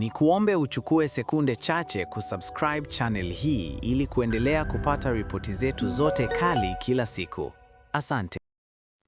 Ni kuombe uchukue sekunde chache kusubscribe channel hii ili kuendelea kupata ripoti zetu zote kali kila siku. Asante.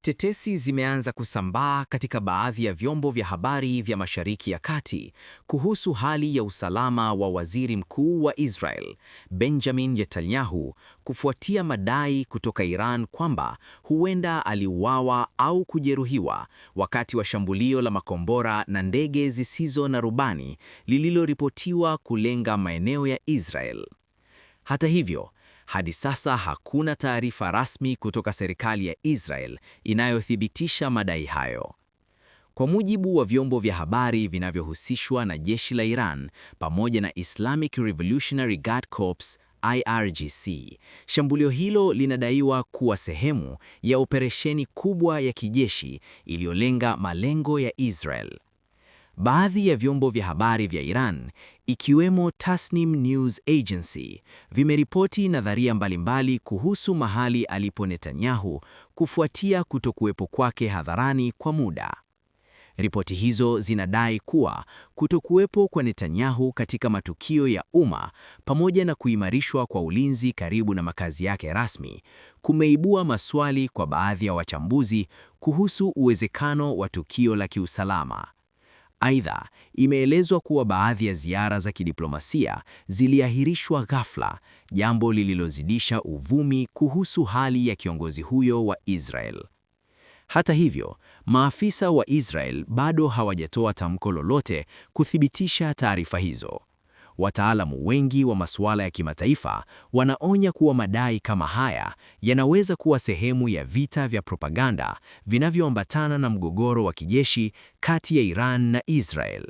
Tetesi zimeanza kusambaa katika baadhi ya vyombo vya habari vya Mashariki ya Kati kuhusu hali ya usalama wa Waziri Mkuu wa Israel, Benjamin Netanyahu, kufuatia madai kutoka Iran kwamba huenda aliuawa au kujeruhiwa wakati wa shambulio la makombora na ndege zisizo na rubani lililoripotiwa kulenga maeneo ya Israel. Hata hivyo, hadi sasa hakuna taarifa rasmi kutoka serikali ya Israel inayothibitisha madai hayo. Kwa mujibu wa vyombo vya habari vinavyohusishwa na jeshi la Iran pamoja na Islamic Revolutionary Guard Corps IRGC, shambulio hilo linadaiwa kuwa sehemu ya operesheni kubwa ya kijeshi iliyolenga malengo ya Israel. Baadhi ya vyombo vya habari vya Iran, ikiwemo Tasnim News Agency, vimeripoti nadharia mbalimbali kuhusu mahali alipo Netanyahu kufuatia kutokuwepo kwake hadharani kwa muda. Ripoti hizo zinadai kuwa kutokuwepo kwa Netanyahu katika matukio ya umma pamoja na kuimarishwa kwa ulinzi karibu na makazi yake rasmi kumeibua maswali kwa baadhi ya wachambuzi kuhusu uwezekano wa tukio la kiusalama. Aidha, imeelezwa kuwa baadhi ya ziara za kidiplomasia ziliahirishwa ghafla, jambo lililozidisha uvumi kuhusu hali ya kiongozi huyo wa Israel. Hata hivyo, maafisa wa Israel bado hawajatoa tamko lolote kuthibitisha taarifa hizo. Wataalamu wengi wa masuala ya kimataifa wanaonya kuwa madai kama haya yanaweza kuwa sehemu ya vita vya propaganda vinavyoambatana na mgogoro wa kijeshi kati ya Iran na Israel.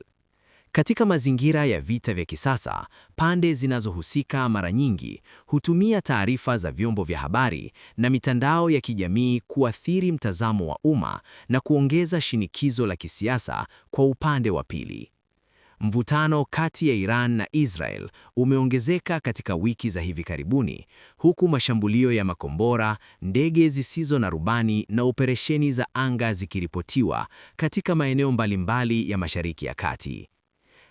Katika mazingira ya vita vya kisasa, pande zinazohusika mara nyingi hutumia taarifa za vyombo vya habari na mitandao ya kijamii kuathiri mtazamo wa umma na kuongeza shinikizo la kisiasa kwa upande wa pili. Mvutano kati ya Iran na Israel umeongezeka katika wiki za hivi karibuni, huku mashambulio ya makombora, ndege zisizo na rubani na operesheni za anga zikiripotiwa katika maeneo mbalimbali ya Mashariki ya Kati.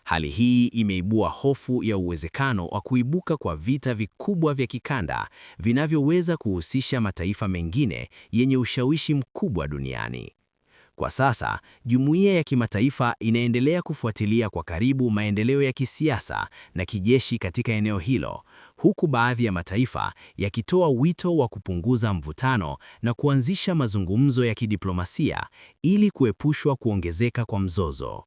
Hali hii imeibua hofu ya uwezekano wa kuibuka kwa vita vikubwa vya kikanda vinavyoweza kuhusisha mataifa mengine yenye ushawishi mkubwa duniani. Kwa sasa, jumuiya ya kimataifa inaendelea kufuatilia kwa karibu maendeleo ya kisiasa na kijeshi katika eneo hilo, huku baadhi ya mataifa yakitoa wito wa kupunguza mvutano na kuanzisha mazungumzo ya kidiplomasia ili kuepushwa kuongezeka kwa mzozo.